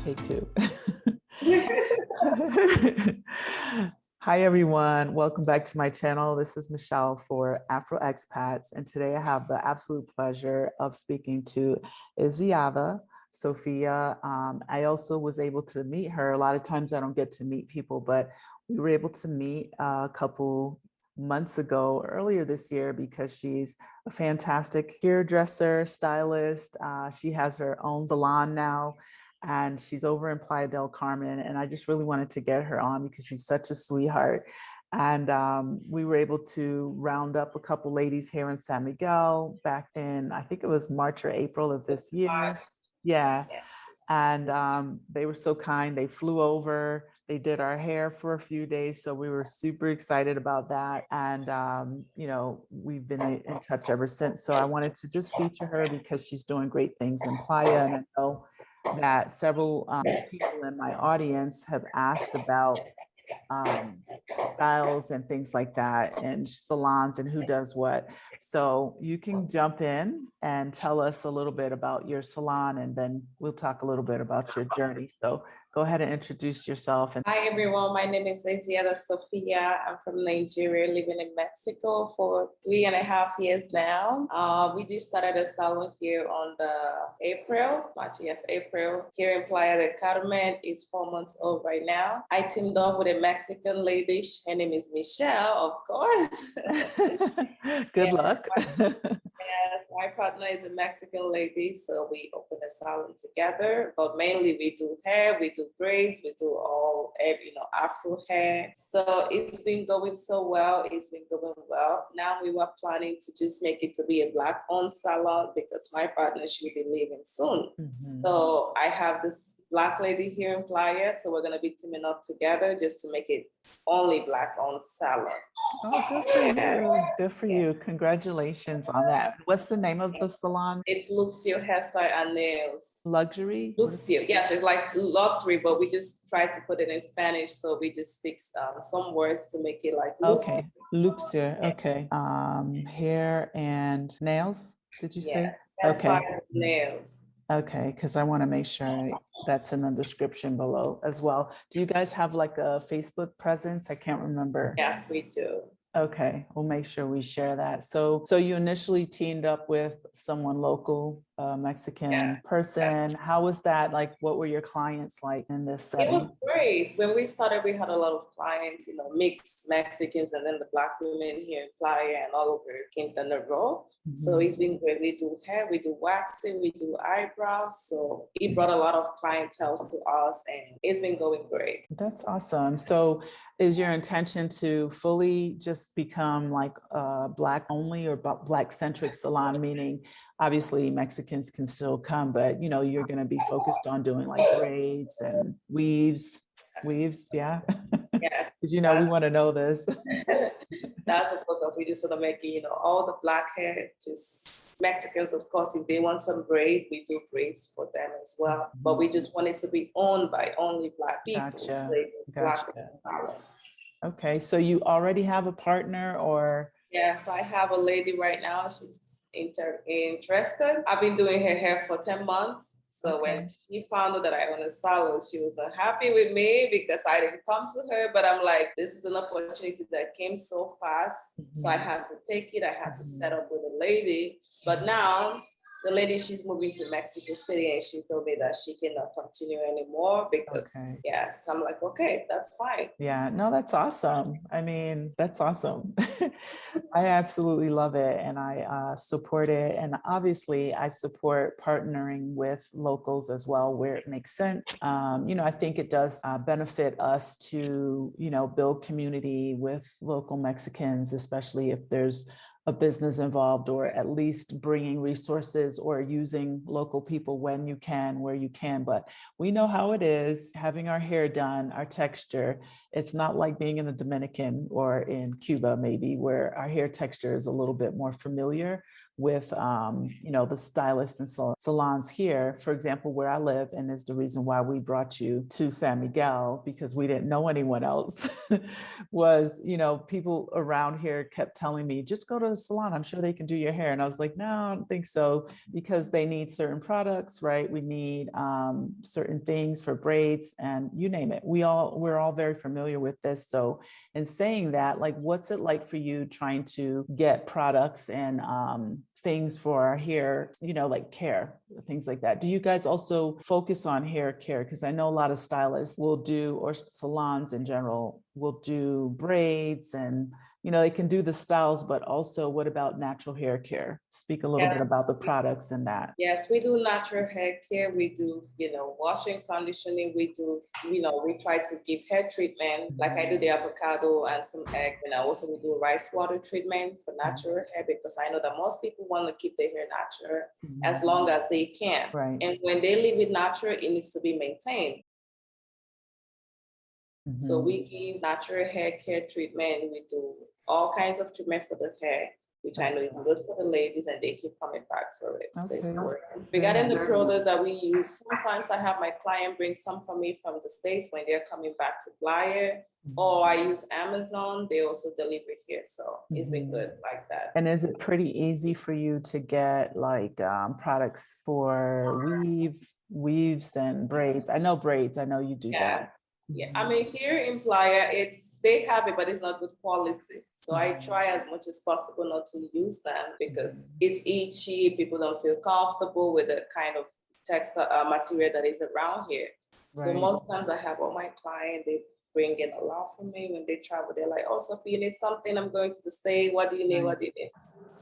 Take two. Hi, everyone. Welcome back to my channel. This is Michelle for Afro Expats. And today I have the absolute pleasure of speaking to Eziada, Sophia. I also was able to meet her. A lot of times I don't get to meet people, but we were able to meet a couple months ago, earlier this year, because she's a fantastic hairdresser, stylist. She has her own salon now, and she's over in Playa del Carmen. And I just really wanted to get her on because she's such a sweetheart. And we were able to round up a couple ladies here in San Miguel back in, I think it was March or April of this year. Yeah. And they were so kind. They flew over, they did our hair for a few days. So we were super excited about that. And, you know, we've been in touch ever since. So I wanted to just feature her because she's doing great things in Playa. And I know that several people in my audience have asked about styles and things like that, and salons and who does what. So you can jump in and tell us a little bit about your salon, and then we'll talk a little bit about your journey. So go ahead and introduce yourself. Hi everyone, my name is Eziada Sophia. I'm from Nigeria, living in Mexico for 3.5 years now. We just started a salon here on April, here in Playa del Carmen. It's 4 months old right now. I teamed up with a Mexican lady. Her name is Michelle, of course. Good luck. Yes, my partner is a Mexican lady, so we open a salon together. But mainly we do hair, we do braids, we do all, Afro hair. So it's been going so well. It's been going well. Now we were planning to just make it to be a Black-owned salon because my partner should be leaving soon. Mm-hmm. So I have this Black lady here in Playa, so we're gonna be teaming up together just to make it only Black-owned salon. Oh, good for you. Good for you. Congratulations on that. What's the name of the salon? It's Luxxio Hairstyle and Nails. Luxury? Luxxio. Yes, it's like luxury, but we just try to put it in Spanish, so we just fix some words to make it like Luxxio. Okay, Luxxio. Okay. Hair and nails, did you say? Okay. Nails. Okay, because I want to make sure that's in the description below as well. Do you guys have like a Facebook presence? I can't remember. Yes, we do. Okay, we'll make sure we share that. So you initially teamed up with someone local, Mexican person. How was that? Like, what were your clients like in this setting? It was great. When we started, we had a lot of clients, mixed Mexicans and then the Black women here in Playa and all over Quintana Roo. Mm-hmm. So it's been great. We do hair, we do waxing, we do eyebrows. So it brought a lot of clientele to us and it's been going great. That's awesome. So is your intention to fully just become like a Black only or Black centric salon, meaning obviously Mexicans can still come, but you're going to be focused on doing like braids and weaves, yeah? Yes. Because we want to know this. That's the focus. We just sort of make it, all the Black hair, just Mexicans, of course, if they want some braids, we do braids for them as well. Mm-hmm. But we just want it to be owned by only Black people. Gotcha. Black. Okay, so you already have a partner or? Yes, I have a lady right now. She's interested. I've been doing her hair for 10 months. So when she found out that I own a salon, she was not happy with me because I didn't come to her. But I'm like, this is an opportunity that came so fast. Mm-hmm. So I had to take it. I had to set up with a lady. But now the lady, she's moving to Mexico City and she told me that she cannot continue anymore because, yes, I'm like, okay, that's fine. Yeah, no, that's awesome. I mean, that's awesome. I absolutely love it and I support it. And obviously I support partnering with locals as well where it makes sense. I think it does benefit us to, build community with local Mexicans, especially if there's a business involved, or at least bringing resources or using local people when you can, where you can. But we know how it is having our hair done, our texture. It's not like being in the Dominican or in Cuba, maybe, where our hair texture is a little bit more familiar. with, you know, the stylists and salons here, for example, where I live, and is the reason why we brought you to San Miguel, because we didn't know anyone else, was, you know, people around here kept telling me, just go to the salon, I'm sure they can do your hair. And I was like, no, I don't think so, because they need certain products, right? We need certain things for braids and you name it. We're all very familiar with this. So in saying that, like, what's it like for you trying to get products and things for our hair, you know, like care, things like that? Do you guys also focus on hair care? Because I know a lot of stylists will do, or salons in general, will do braids and, you know, they can do the styles, but also what about natural hair care? Speak a little bit about the products and that. Yes, we do natural hair care. We do, you know, washing, conditioning. We do, you know, we try to give hair treatment. Like I do the avocado and some egg. And I also do rice water treatment for natural hair, because I know that most people want to keep their hair natural as long as they can. Right. And when they leave it natural, it needs to be maintained. So we give natural hair care treatment. We do all kinds of treatment for the hair, which I know is good for the ladies, and they keep coming back for it. So it's working. Regarding the product that we use, sometimes I have my client bring some for me from the States when they're coming back to Playa, or I use Amazon. They also deliver here. So it's been good like that. And is it pretty easy for you to get like products for weaves and braids? I know braids, I know you do that. Yeah, I mean, here in Playa, they have it, but it's not good quality. So I try as much as possible not to use them, because it's itchy. People don't feel comfortable with the kind of textile material that is around here. So most times I have all my clients, they bring in a lot for me when they travel. They're like, oh, Sophia, you need something? I'm going to the state. What do you need? What do you need?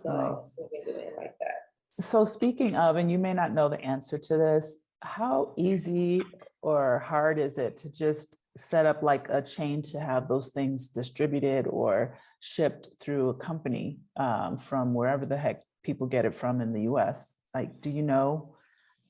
So we've been doing it like that. So speaking of, and you may not know the answer to this, how easy or hard is it to just set up like a chain to have those things distributed or shipped through a company from wherever the heck people get it from in the US? Like, do you know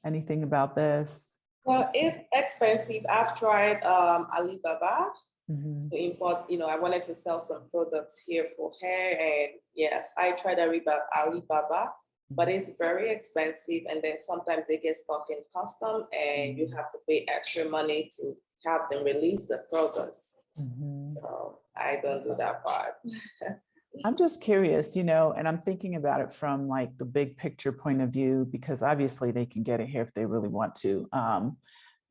anything about this? Well, it's expensive. I've tried Alibaba to import, you know, I wanted to sell some products here for hair, and yes, I tried Alibaba, but it's very expensive, and then sometimes they get stuck in custom and you have to pay extra money to have them release the products. So I don't do that part. I'm just curious, you know, and I'm thinking about it from like the big picture point of view, because obviously they can get it here if they really want to.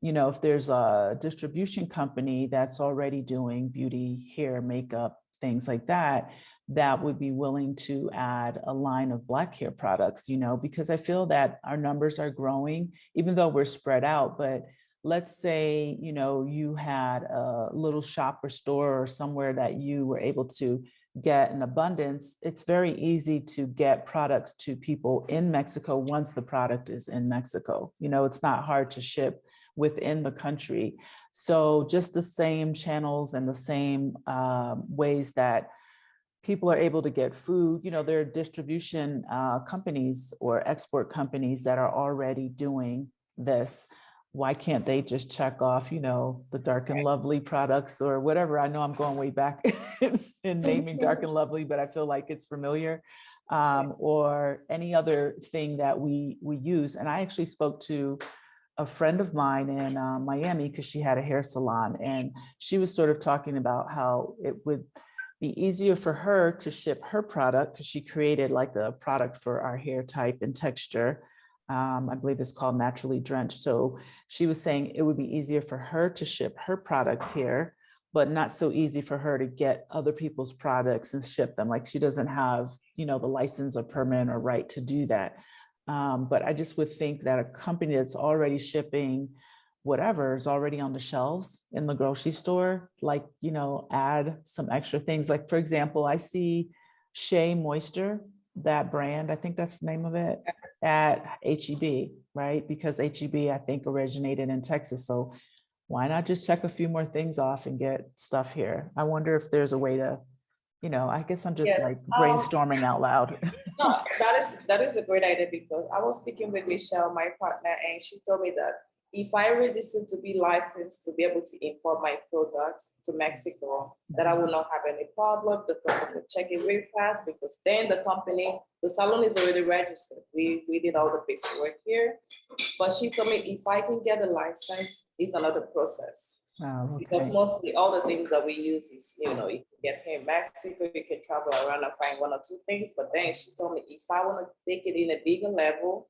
You know, if there's a distribution company that's already doing beauty, hair, makeup, things like that, that would be willing to add a line of Black hair products, you know, because I feel that our numbers are growing, even though we're spread out. But let's say, you know, you had a little shop or store or somewhere that you were able to get an abundance. It's very easy to get products to people in Mexico once the product is in Mexico. You know, it's not hard to ship within the country. So just the same channels and the same ways that people are able to get food, you know, there are distribution companies or export companies that are already doing this. Why can't they just check off, you know, the Dark and Lovely products or whatever? I know I'm going way back in naming Dark and Lovely, but I feel like it's familiar. Or any other thing that we use. And I actually spoke to a friend of mine in Miami, because she had a hair salon, and she was sort of talking about how it would be easier for her to ship her product, because she created like a product for our hair type and texture. I believe it's called Naturally Drenched. So she was saying it would be easier for her to ship her products here, but not so easy for her to get other people's products and ship them. Like she doesn't have, you know, the license or permit or right to do that. But I just would think that a company that's already shipping whatever is already on the shelves in the grocery store, like, you know, add some extra things. Like, for example, I see Shea Moisture, that brand, I think that's the name of it, at HEB, right? Because HEB, I think, originated in Texas. So why not just check a few more things off and get stuff here? I wonder if there's a way to, you know, I guess I'm just like brainstorming out loud. No, that is a great idea, because I was speaking with Michelle, my partner, and she told me that if I register to be licensed to be able to import my products to Mexico, that I will not have any problem. The person will check it very fast because then the salon is already registered. We did all the paperwork here, but she told me if I can get a license, it's another process. Oh, okay. Because mostly all the things that we use is, you can get here in Mexico, you can travel around and find one or two things. But then she told me if I want to take it in a bigger level,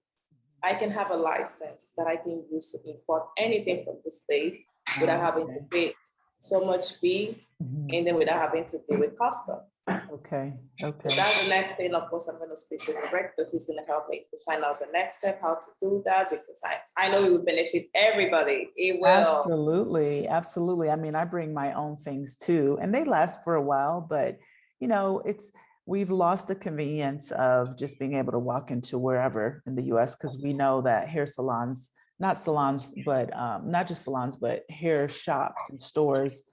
I can have a license that I can use to import anything from the state without having to pay so much fee and then without having to deal with custom. Okay. So that's the next thing. Of course, I'm going to speak to the director. He's going to help me to find out the next step, how to do that, because I know it will benefit everybody. It will. Absolutely. Absolutely. I mean, I bring my own things too, and they last for a while, but we've lost the convenience of just being able to walk into wherever in the US, because we know that hair salons, not salons, but not just salons, but hair shops and stores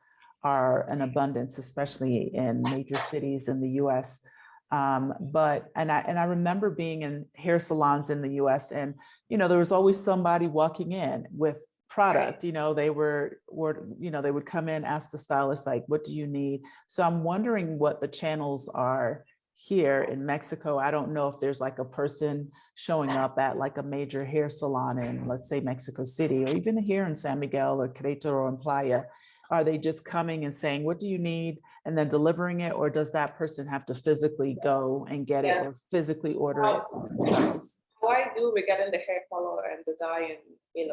are an abundance, especially in major cities in the US. But I remember being in hair salons in the US, and there was always somebody walking in with product. They would come in, ask the stylist, like, what do you need? So I'm wondering what the channels are here in Mexico. I don't know if there's like a person showing up at like a major hair salon in, let's say, Mexico City, or even here in San Miguel or Querétaro or in Playa. Are they just coming and saying, what do you need, and then delivering it? Or does that person have to physically go and get it or physically order it? What I do regarding the hair color and the dye, and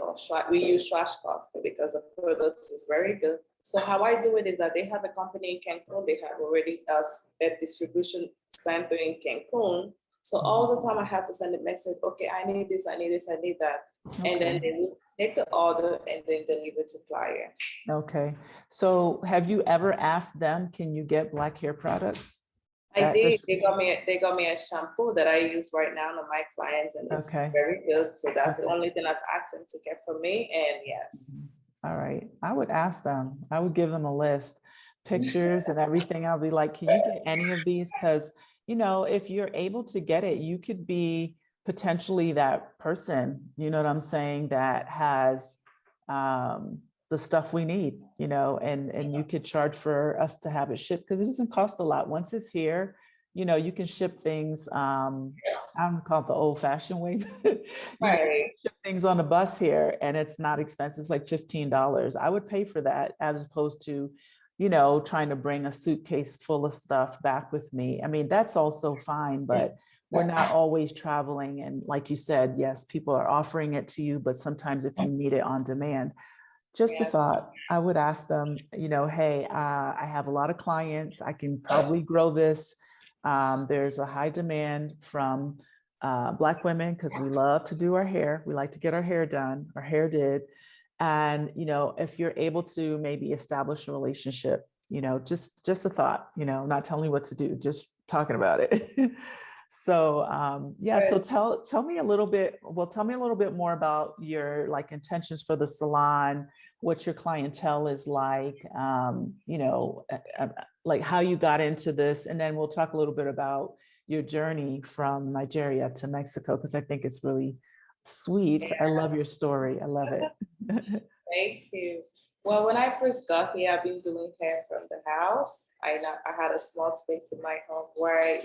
we use Schwarzkopf because the product is very good. So how I do it is that they have a company in Cancun. They have already a distribution center in Cancun. So all the time I have to send a message, okay, I need this, I need this, I need that. Okay. And then they will take the order and then deliver to Playa. Okay. So have you ever asked them, can you get black hair products? I did. They got me a shampoo that I use right now on my clients, and it's very good. So that's the only thing I've asked them to get for me. And yes. All right. I would ask them. I would give them a list, pictures and everything. I'll be like, can you get any of these? Because if you're able to get it, you could be potentially that person, you know what I'm saying, that has the stuff we need, and you could charge for us to have it shipped, because it doesn't cost a lot. Once it's here, you can ship things, I don't call it the old fashioned way. Right. Ship things on a bus here and it's not expensive. It's like $15. I would pay for that as opposed to, trying to bring a suitcase full of stuff back with me. I mean, that's also fine, but we're not always traveling. And like you said, yes, people are offering it to you, but sometimes if you need it on demand, just a thought, I would ask them, hey, I have a lot of clients. I can probably grow this. There's a high demand from Black women because we love to do our hair. We like to get our hair done, our hair did. And, if you're able to maybe establish a relationship, just a thought, not telling you what to do, just talking about it. So so tell me a little bit more about your intentions for the salon, what your clientele is like, like how you got into this, and then we'll talk a little bit about your journey from Nigeria to Mexico, because I think it's really sweet. I love your story. I love it. Thank you. Well, when I first got here, I've been doing hair from the house. I had a small space in my home where I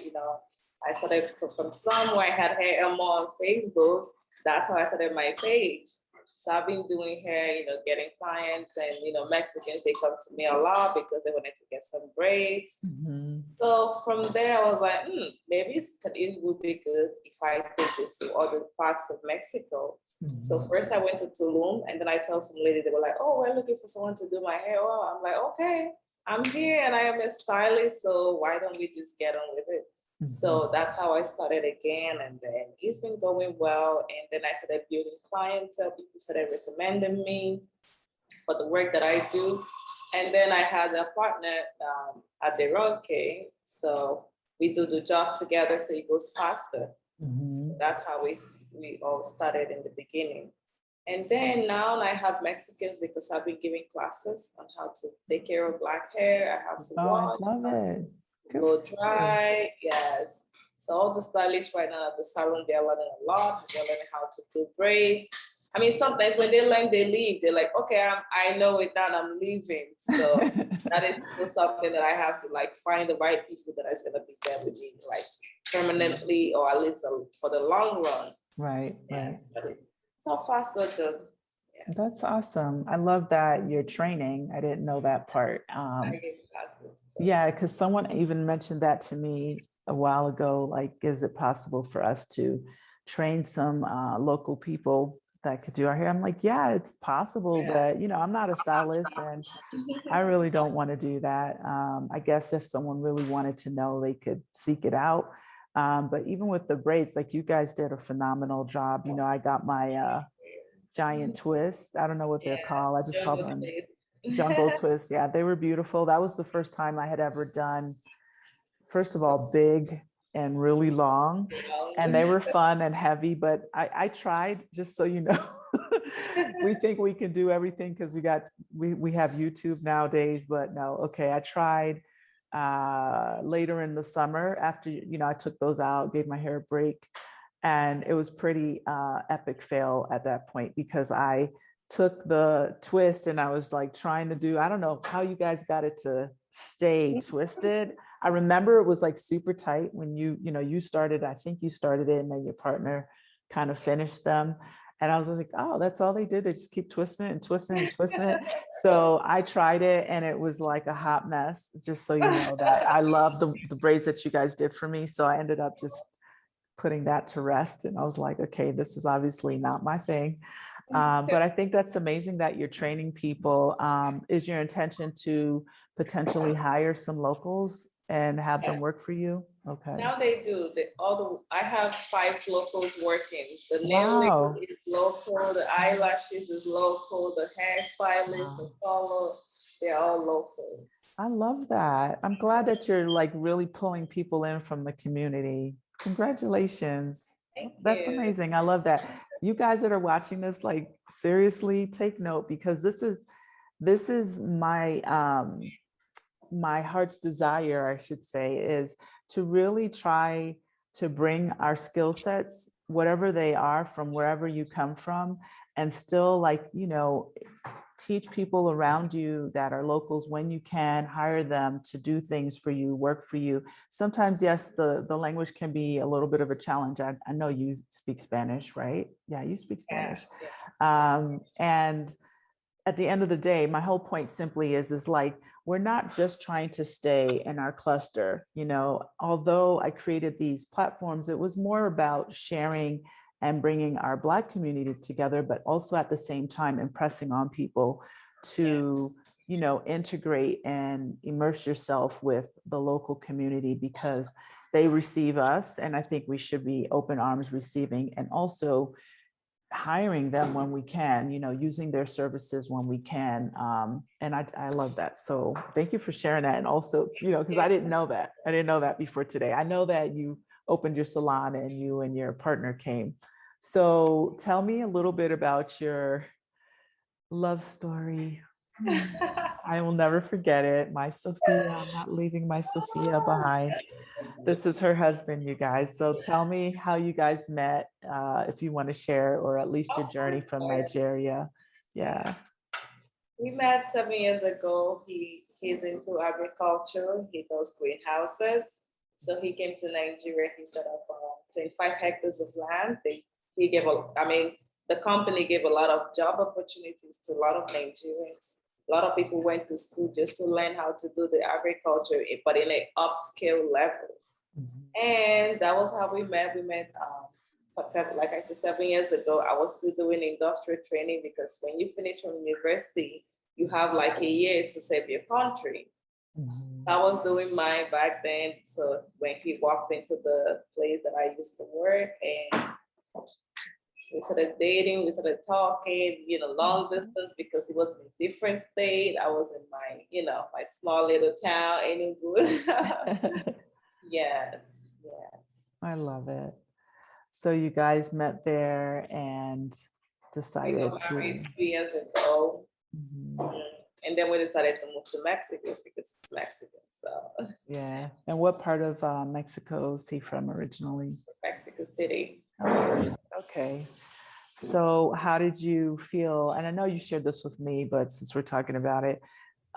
started from somewhere. I had hair more on Facebook. That's how I started my page. So I've been doing hair, getting clients, and Mexicans, they come to me a lot because they wanted to get some braids. Mm-hmm. So from there, I was like, maybe it would be good if I take this to other parts of Mexico. Mm-hmm. So first I went to Tulum, and then I saw some lady. They were like, "Oh, we're looking for someone to do my hair." Oh, I'm like, "Okay, I'm here, and I am a stylist. So why don't we just get on with it?" Mm-hmm. So that's how I started again, and then it's been going well. And then I started building clientele. People started recommending me for the work that I do. And then I had a partner at the relocate, so we do the job together, so it goes faster. Mm-hmm. So that's how we all started in the beginning. And then now I have Mexicans because I've been giving classes on how to take care of Black hair. I have to wash. I love it. Blow dry, yes. So all the stylists right now at the salon, they're learning a lot. They're learning how to do braids. I mean, sometimes when they learn, they leave. They're like, okay, I know it now, I'm leaving. So that is still something that I have to like find the right people that is gonna be there with me, like permanently or at least for the long run. Right, Yes, right. but so far so good. Yes. That's awesome. I love that you're training. I didn't know that part. I give classes, so. Yeah, because someone even mentioned that to me a while ago, like, is it possible for us to train some local people that could do our hair? I'm like, yeah, it's possible, but I'm not a stylist and I really don't want to do that. I guess if someone really wanted to know, they could seek it out. But even with the braids, like you guys did a phenomenal job. I got my giant twist. I don't know what they're called. I just call them jungle twists. Yeah, they were beautiful. That was the first time I had ever done, first of all, big and really long, and they were fun and heavy, but I tried, just so you know. We think we can do everything because we have YouTube nowadays, but no. Okay, I tried later in the summer after I took those out, gave my hair a break, and it was pretty epic fail at that point because I took the twist and I was like trying to do, I don't know how you guys got it to stay twisted. I remember it was like super tight when you started, I think you started it and then your partner kind of finished them. And I was like, oh, that's all they did. They just keep twisting it and twisting it and twisting it. So I tried it and it was like a hot mess, just so you know that. I love the braids that you guys did for me. So I ended up just putting that to rest. And I was like, okay, this is obviously not my thing. But I think that's amazing that you're training people. Is your intention to potentially hire some locals and have them work for you? Okay. Now they do. I have 5 locals working. The Wow. nail is local, the eyelashes is local, the hairstylist, the color, they're all local. I love that. I'm glad that you're like really pulling people in from the community. Congratulations. That's amazing. I love that. You guys that are watching this, like, seriously take note, because this is my heart's desire, I should say, is to really try to bring our skill sets, whatever they are, from wherever you come from, and still, like, teach people around you that are locals when you can, hire them to do things for you, work for you. Sometimes, yes, the language can be a little bit of a challenge. I know you speak Spanish, right? Yeah, you speak Spanish. And at the end of the day, my whole point simply is like, we're not just trying to stay in our cluster. Although I created these platforms, it was more about sharing and bringing our Black community together, but also at the same time impressing on people to, integrate and immerse yourself with the local community, because they receive us. And I think we should be open arms receiving, and also hiring them when we can, using their services when we can. And I love that. So thank you for sharing that. And also, because I didn't know that before today. I know that you opened your salon and you and your partner came. So tell me a little bit about your love story. I will never forget it. My Sophia, I'm not leaving my Sophia behind. This is her husband, you guys. So tell me how you guys met, if you want to share, or at least your journey from Nigeria. Yeah. We met 7 years ago. He's into agriculture. He does greenhouses. So he came to Nigeria. He set up 25 hectares of land. The company gave a lot of job opportunities to a lot of Nigerians. A lot of people went to school just to learn how to do the agriculture, but in an upscale level. And that was how we met. We met, like I said, 7 years ago. I was still doing industrial training, because when you finish from university, you have like a year to save your country. I was doing mine back then. So when he walked into the place that I used to work, and we started dating, we started talking, long distance, because he was in a different state. I was in my small little town, Enugu. Yes. I love it. So you guys met there and decided we got married 3 years ago. And then we decided to move to Mexico because it's Mexican. So yeah. And what part of Mexico is he from originally? Mexico City. Okay. So how did you feel? And I know you shared this with me, but since we're talking about it,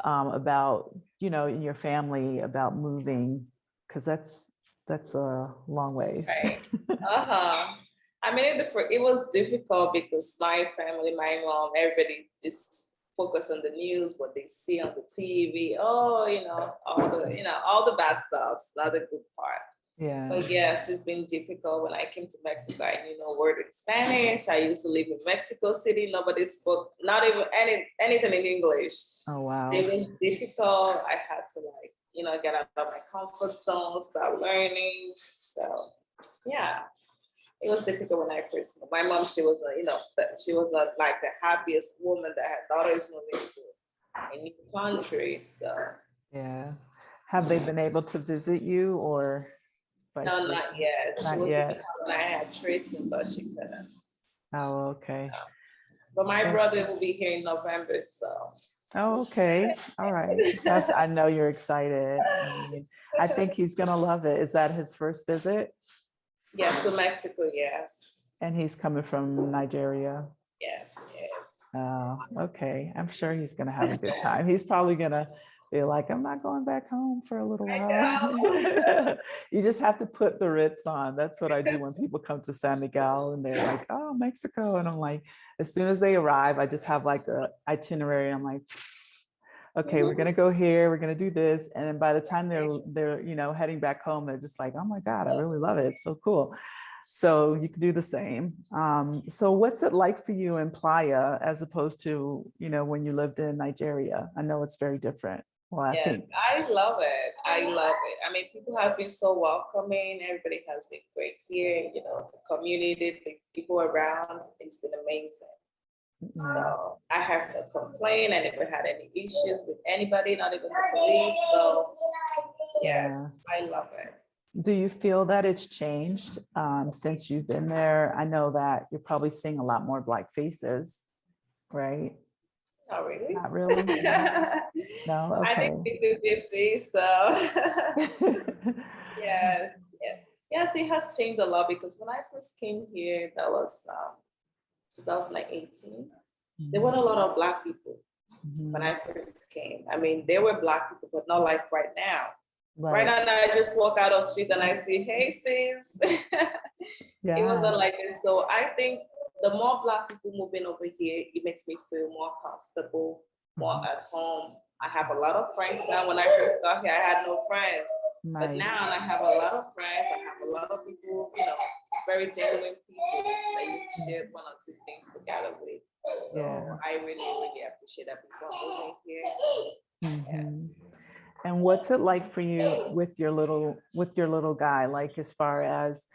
about, in your family, about moving, because that's a long ways. Right. Uh-huh. I mean, it was difficult because my family, my mom, everybody just focus on the news, what they see on the TV. Oh, all the bad stuff, not the good part. Yeah. But yes, it's been difficult. When I came to Mexico, I knew no word in Spanish. I used to live in Mexico City. Nobody spoke, not even anything in English. Oh, wow. It was difficult. I had to get out of my comfort zone, start learning. So yeah, it was difficult when I first moved. My mom, she was not like the happiest woman that her daughter is moving to a new country. So yeah. Have they been able to visit you or vice no, versa? not yet. She Not was yet. when I had traced them, but she couldn't. Oh, okay. But my brother will be here in November, so. Oh, okay. All right. I know you're excited. I think he's gonna love it. Is that his first visit? Yes, to Mexico, yes. And he's coming from Nigeria. Yes, yes. Oh, okay. I'm sure he's gonna have a good time. He's probably gonna be like, I'm not going back home for a little while. You just have to put the Ritz on. That's what I do when people come to San Miguel and they're like, oh, Mexico. And I'm like, as soon as they arrive, I just have like a itinerary. I'm like, okay, we're gonna go here, we're gonna do this. And then by the time they're heading back home, they're just like, oh my God, I really love it. It's so cool. So you can do the same. So what's it like for you in Playa as opposed to, when you lived in Nigeria? I know it's very different. Well, I think. I love it. I love it. I mean, people has been so welcoming. Everybody has been great here. The community, the people around, it's been amazing. So I have no complaint. I never had any issues with anybody, not even the police. So yes, I love it. Do you feel that it's changed since you've been there? I know that you're probably seeing a lot more Black faces, right? Not really. Not really? No, okay. I think 50-50, so yes. Yes, it has changed a lot because when I first came here, that was 2018, there weren't a lot of Black people when I first came. I mean, there were Black people, but not like right now. Right now, I just walk out of the street and I see, hey, sis. It wasn't like it. So I think the more Black people moving over here, it makes me feel more comfortable, more at home. I have a lot of friends now. When I first got here, I had no friends. Nice. But now I have a lot of friends. I have a lot of people, very genuine people that you share one or two things together with. So I really, really appreciate that people are moving here. And what's it like for you with your little guy? Like as far as,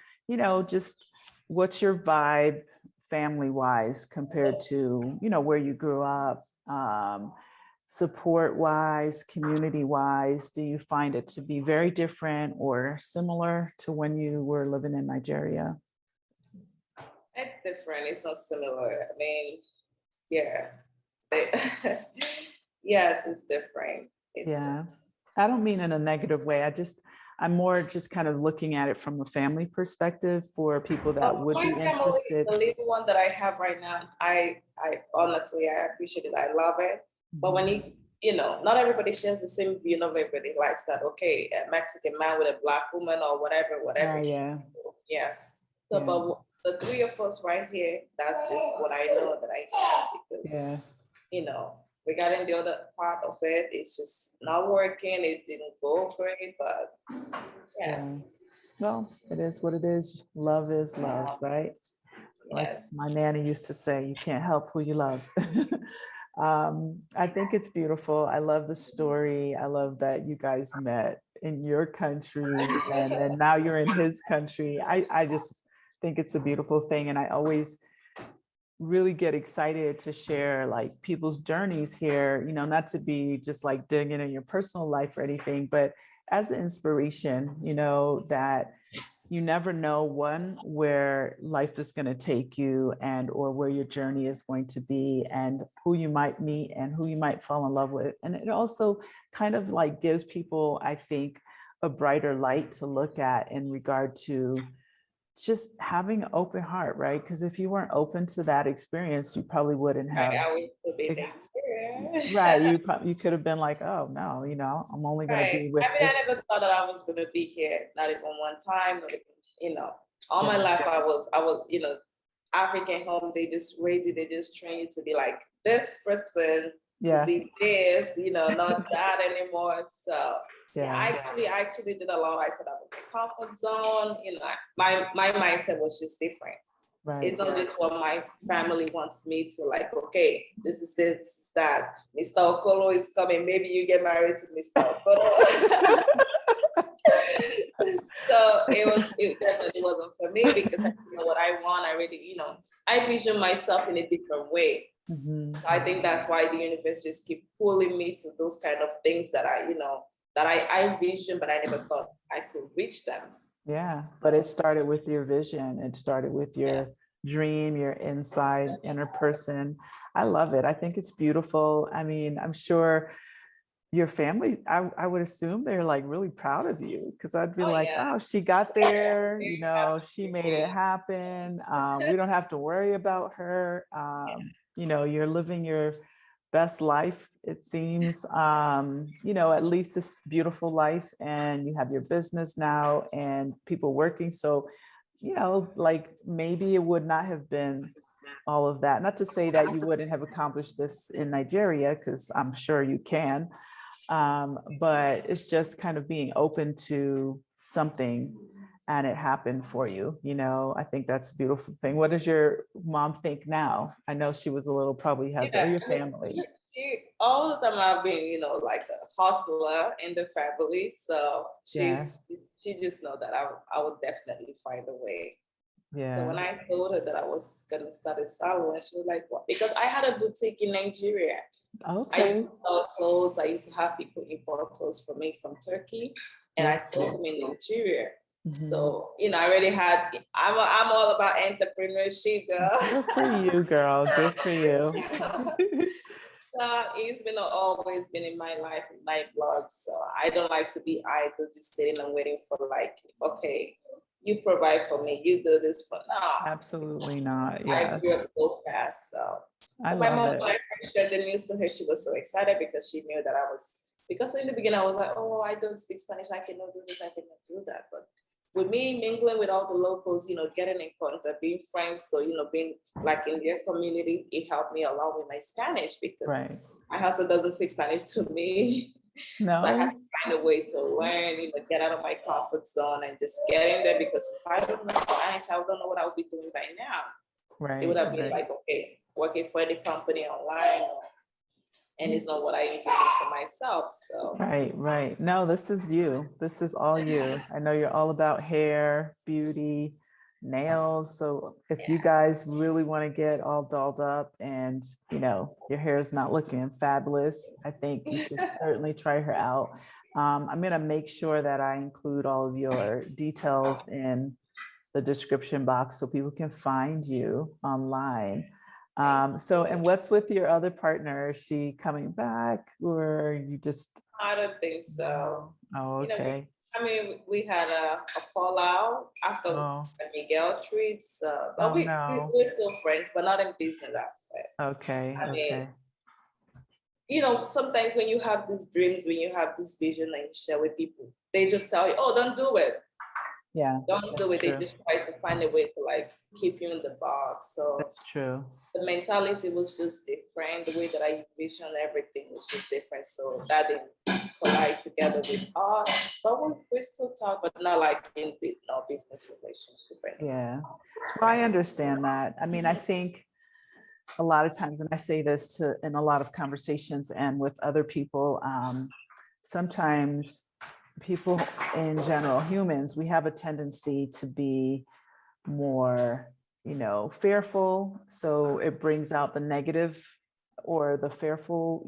just what's your vibe family wise compared to, where you grew up, support wise, community wise? Do you find it to be very different or similar to when you were living in Nigeria? It's different. It's not similar. I mean, yeah. Yes, it's different. Different. I don't mean in a negative way. I'm more just kind of looking at it from a family perspective for people that would be interested. The little one that I have right now, I honestly, I appreciate it. I love it. But when not everybody shares the same view. Not everybody likes that. Okay, a Mexican man with a Black woman or whatever. Yes. So, but the three of us right here, that's just what I know that I have because, regarding the other part of it, it's just not working. It didn't go great, but well, it is what it is. Love is love, right? As my nanny used to say, you can't help who you love. I think it's beautiful. I love the story. I love that you guys met in your country and then now you're in his country. I just think it's a beautiful thing. And I always really get excited to share like people's journeys here, not to be just like digging in your personal life or anything, but as an inspiration, that you never know where life is going to take you and or where your journey is going to be and who you might meet and who you might fall in love with. And it also kind of like gives people, I think, a brighter light to look at in regard to just having an open heart, right? Because if you weren't open to that experience, you probably wouldn't Right, have. I would still be Nigeria. Right, you could have been like, oh no, I'm only going to Right. be with I mean, I this. never thought that I was gonna be here, not even one time, not even, all my Yeah. life I was, African home, they just raise you, they just train you to be like this person, to Yeah, be this, not that anymore. So yeah, yeah, I actually did a lot. I said I was in my comfort zone, my mindset was just different. right. It's not just what my family wants me to like, okay, this is that. Mr. Okolo is coming. Maybe you get married to Mr. Okolo. So it definitely wasn't for me because I know what I want. I really, I vision myself in a different way. Mhm. So I think that's why the universe just keep pulling me to those kind of things that I vision, but I never thought I could reach them. Yeah, but it started with your vision. It started with your dream, your inside inner person. I love it. I think it's beautiful. I mean, I'm sure your family, I would assume they're like really proud of you because I'd be Oh like, yeah. oh, she got there, Very she happy. made it happen. We don't have to worry about her. You're living your best life, it seems, at least this beautiful life, and you have your business now and people working. So, like maybe it would not have been all of that. Not to say that you wouldn't have accomplished this in Nigeria, because I'm sure you can. But it's just kind of being open to something and it happened for you. I think that's a beautiful thing. What does your mom think now? I know she was a little, probably has, or Yeah, your I mean, family. all of them have been, like a hustler in the family. So Yeah, she just know that I would definitely find a way. So yeah. when I told her that I was gonna start a salon, she was like, "What?" Because I had a boutique in Nigeria. I Okay. used to sell clothes. I used to have people import clothes for me from Turkey, and I Yeah. sold them in Nigeria. Mhm. So I already had. I'm all about entrepreneurship, Good girl. for you, girl. Good for you. It's been always been in my life, in my blood. So I don't like to be idle, just sitting and waiting for like, okay, you provide for me, you do this for now. Absolutely not. I Yes. grew up so fast. I So my love mom, it. when I first shared the news to her, she was so excited because she knew that because in the beginning I was like, oh, I don't speak Spanish, I cannot do this, I cannot do that. But with me mingling with all the locals, getting in contact, being friends, so, being like in their community, it helped me a lot with my Spanish because Right. my husband doesn't speak Spanish to me. So I had No. to find a way to learn, get out of my comfort zone and just get in there because if I don't know Spanish, I don't know what I would be doing by now. It would Right. have been Right. like, okay, working for the company online, and it's not what I envisioned for myself. So Right, right. No, this is you. This is all you. I know you're all about hair, beauty, nails. So if you guys really want to get all dolled up and, your hair is not looking fabulous, I think you should certainly try her out. I'm going to make sure that I include all of your details in the description box so people can find you online. And what's with your other partner? Is she coming back or you just, I don't think so. oh, okay. We had a fallout after Oh, the Miguel trip, so, but oh we're no. still friends, but not in business aspect. Okay, I mean, okay. sometimes when you have these dreams, when you have this vision and you share with people, they just tell you, oh, don't do it. Yeah, Don't that's do it. They true. just try to find a way to like keep you in the box. So That's true. the mentality was just different. The way that I envisioned everything was just different. So that didn't collide together with us. But we still talk, but not like in no business relationship. Yeah. Well, I understand that. I mean, I think a lot of times, and I say this in a lot of conversations and with other people, sometimes people in general, humans, we have a tendency to be more, fearful. So it brings out the negative or the fearful,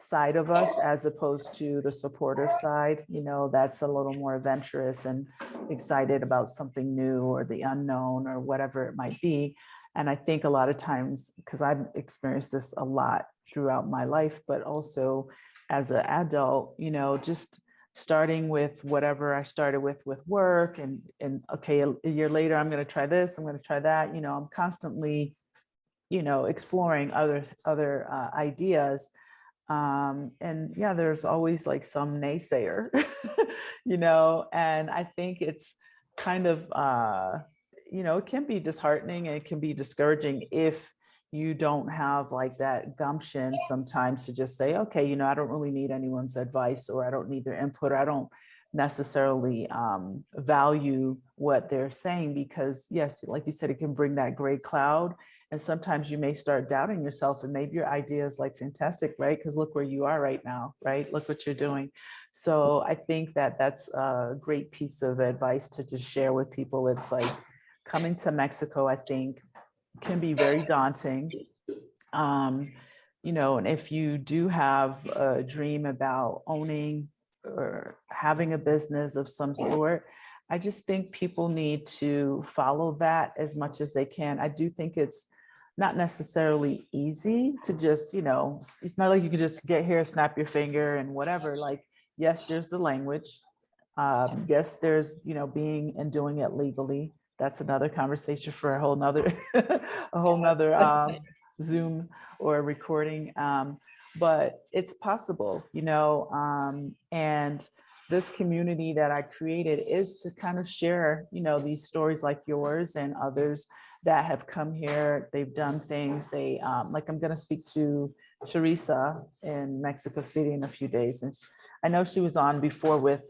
side of us as opposed to the supportive side, that's a little more adventurous and excited about something new or the unknown or whatever it might be. And I think a lot of times, because I've experienced this a lot throughout my life, but also as an adult, just starting with whatever I started with work, and okay, a year later, I'm going to try this, I'm going to try that. You know, I'm constantly, you know, exploring other ideas. And yeah, there's always like some naysayer, you know, and I think it's kind of, you know, it can be disheartening and it can be discouraging if you don't have like that gumption sometimes to just say, okay, you know, I don't really need anyone's advice, or I don't need their input, or I don't necessarily value what they're saying, because yes, like you said, it can bring that gray cloud. And sometimes you may start doubting yourself, and maybe your idea is like fantastic, right? Because look where you are right now, right? Look what you're doing. So I think that that's a great piece of advice to just share with people. It's like coming to Mexico, I think, can be very daunting. You know, and if you do have a dream about owning or having a business of some sort, I just think people need to follow that as much as they can. I do think it's not necessarily easy to just, you know, it's not like you can just get here, snap your finger and whatever. Like, yes, there's the language. Yes, there's, you know, being and doing it legally. That's another conversation for a whole nother, a whole nother Zoom or recording. But it's possible, you know, and this community that I created is to kind of share, you know, these stories like yours and others that have come here. They've done things. They like, I'm going to speak to Teresa in Mexico City in a few days, and I know she was on before with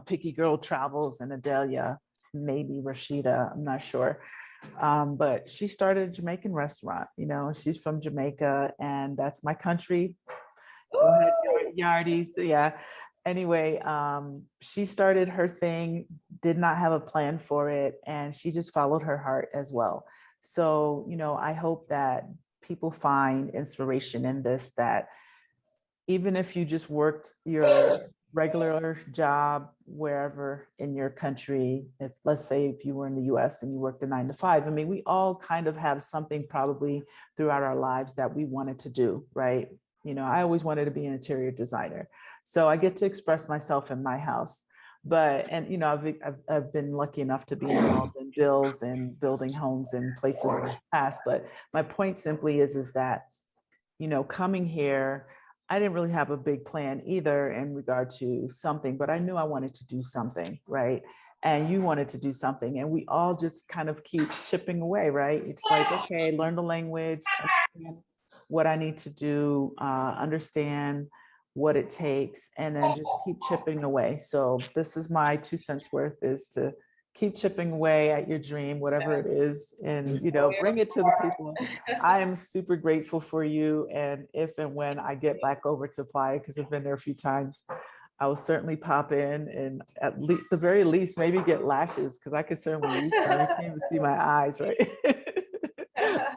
Picky Girl Travels and Adelia, maybe Rashida, I'm not sure. But she started a Jamaican restaurant. You know, she's from Jamaica, and that's my country. Go ahead, Yardies. Yeah. Anyway, she started her thing, did not have a plan for it, and she just followed her heart as well. So, you know, I hope that people find inspiration in this, that even if you just worked your regular job wherever in your country, if let's say if you were in the US and you worked a 9 to 5, I mean, we all kind of have something probably throughout our lives that we wanted to do, right? You know, I always wanted to be an interior designer. So I get to express myself in my house. But, and, you know, I've been lucky enough to be involved in bills and building homes in places in the past. But my point simply is that, you know, coming here, I didn't really have a big plan either in regard to something, but I knew I wanted to do something, right? And you wanted to do something, and we all just kind of keep chipping away, right? It's like, okay, learn the language, understand what I need to do, understand what it takes, and then just keep chipping away. So this is my 2 cents worth, is to keep chipping away at your dream, whatever it is, and, you know, bring it to the people. I am super grateful for you. And if and when I get back over to Playa, because I've been there a few times, I will certainly pop in and at least, the very least, maybe get lashes, because I could certainly use them. You can't even see my eyes, right?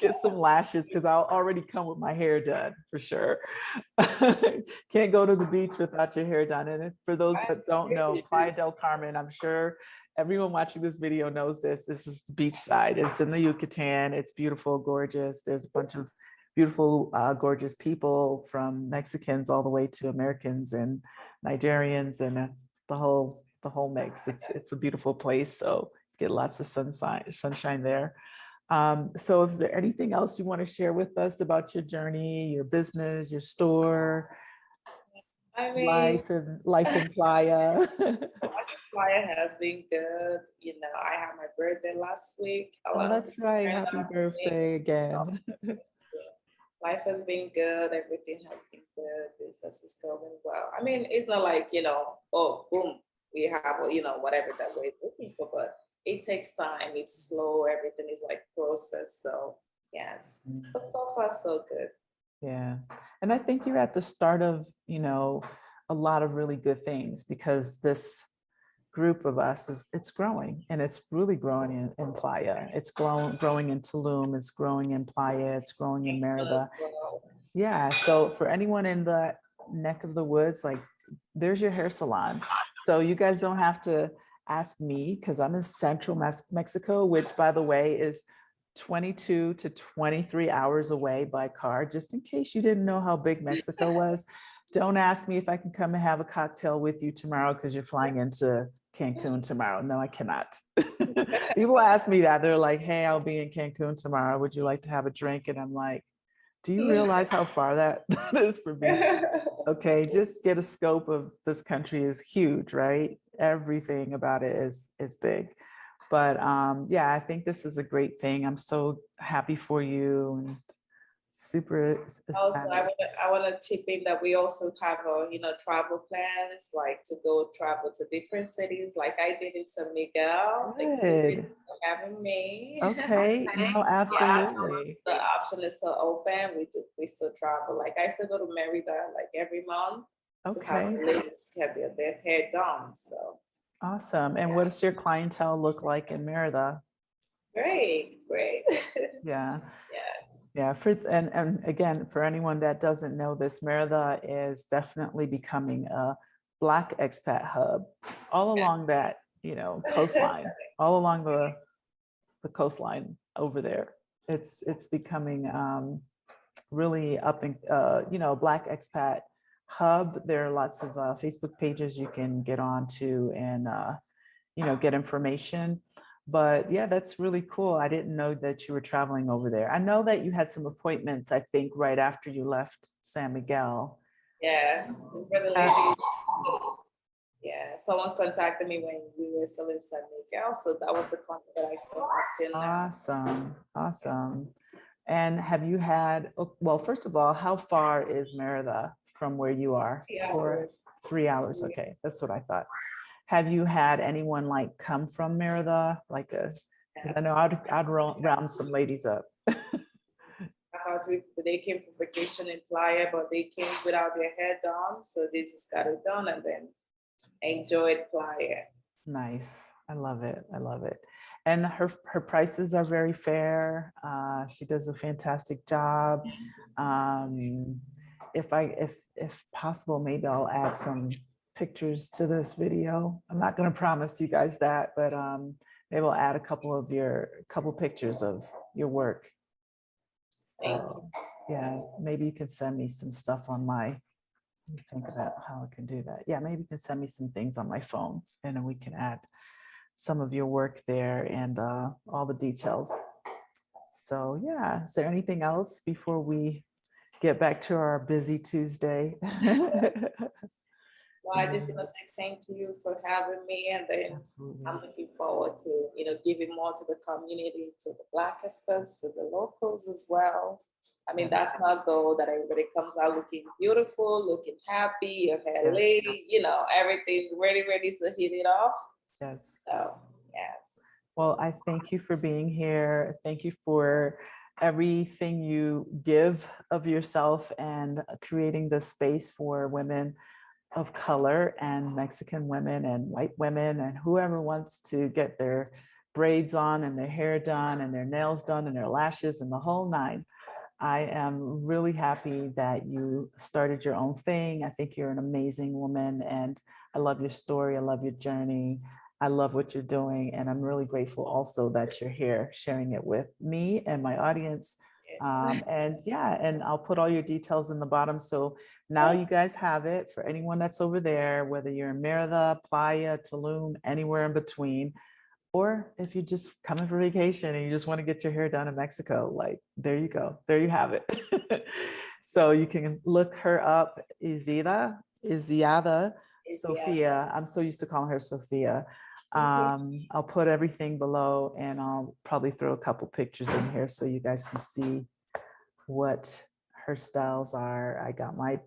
Get some lashes, because I'll already come with my hair done for sure. Can't go to the beach without your hair done. And for those that don't know, Playa del Carmen, I'm sure everyone watching this video knows this. This is beachside. It's in the Yucatan. It's beautiful, gorgeous. There's a bunch of beautiful, gorgeous people, from Mexicans all the way to Americans and Nigerians, and the whole mix. It's a beautiful place. So get lots of sunshine there. So is there anything else you want to share with us about your journey, your business, your store, I mean, life in Playa? Playa has been good. You know, I had my birthday last week. A Oh, lot of that's right. friends Happy last week. birthday So, again. life has been good. Everything has been good. Business is going well. I mean, it's not like, you know, oh, boom, we have, you know, whatever that we're looking for, but it takes time. It's slow. Everything is like process. So, yes, but so far, so good. Yeah. And I think you're at the start of, you know, a lot of really good things, because this group of us it's growing, and it's really growing in Playa. It's growing in Tulum. It's growing in Playa. It's growing in Merida. Yeah. So for anyone in the neck of the woods, like, there's your hair salon. So you guys don't have to ask me, because I'm in central Mexico, which, by the way, is 22 to 23 hours away by car, just in case you didn't know how big Mexico was. Don't ask me if I can come and have a cocktail with you tomorrow because you're flying into Cancun tomorrow. No, I cannot. People ask me that. They're like, hey, I'll be in Cancun tomorrow. Would you like to have a drink? And I'm like, do you realize how far that is for me? Okay, just get a scope of this country is huge, right? Everything about it is big. But yeah, I think this is a great thing. I'm so happy for you and super Also, ecstatic. I want to chip in that we also have travel plans, like to go travel to different cities, like I did in San Miguel. Thank you Good. for having me. Okay, no, Yeah, so absolutely. the option is still open. We still travel. Like I still go to Merida like every month to have Okay, the ladies get their hair done. So awesome. And what does your clientele look like in Merida? great, great. Yeah. Yeah. Yeah, and again, for anyone that doesn't know this, Merida is definitely becoming a Black expat hub all along that, coastline, all along the coastline over there. It's becoming really up in, Black expat hub. There are lots of Facebook pages you can get on to and, get information. But yeah, that's really cool. I didn't know that you were traveling over there. I know that you had some appointments, I think, right after you left San Miguel. Yes, for the lady. Yeah, someone contacted me when we were still in San Miguel, so that was the contact that I saw until now. Awesome, awesome. And have you had, well, first of all, how far is Merida from where you are? Yeah. For 3 hours. Okay, that's what I thought. Have you had anyone like come from Merida? Like because I know I'd round some ladies up. They came for vacation in Playa, but they came without their hair done, so they just got it done and then enjoyed Playa. Nice. I love it. I love it. And her prices are very fair. She does a fantastic job. If possible, maybe I'll add some pictures to this video. I'm not going to promise you guys that, but maybe I'll add a couple pictures of your work. So yeah, maybe you can send me some stuff on my, let me think about how I can do that. Yeah, maybe you can send me some things on my phone and then we can add some of your work there and all the details. So yeah, is there anything else before we get back to our busy Tuesday? Well, I just want to say thank you for having me, and then Absolutely. I'm looking forward to giving more to the community, to the Black experts, to the locals as well. I mean, that's my goal, that everybody comes out looking beautiful, looking happy, your hair laid, everything ready to hit it off. Yes. So, yes. Well, I thank you for being here. Thank you for everything you give of yourself and creating the space for women of color and Mexican women and white women and whoever wants to get their braids on and their hair done and their nails done and their lashes and the whole nine. I am really happy that you started your own thing. I think you're an amazing woman and I love your story. I love your journey. I love what you're doing. And I'm really grateful also that you're here sharing it with me and my audience. And yeah, and I'll put all your details in the bottom. So now you guys have it for anyone that's over there, whether you're in Merida, Playa, Tulum, anywhere in between. Or if you just come in for vacation and you just want to get your hair done in Mexico, like there you go, there you have it. So you can look her up, Eziada, Sophia. I'm so used to calling her Sophia. I'll put everything below and I'll probably throw a couple pictures in here so you guys can see what her styles are. I'm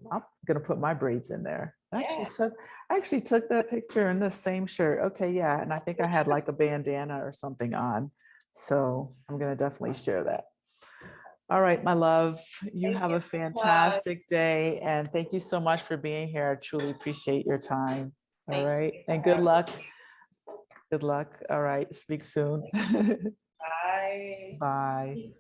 gonna put my braids in there. I actually took that picture in the same shirt. Okay, yeah, and I think I had like a bandana or something on. So I'm gonna definitely share that. All right, my love, you have a fantastic day and thank you so much for being here. I truly appreciate your time. All right, and good luck. Good luck. All right, speak soon. Bye. Bye.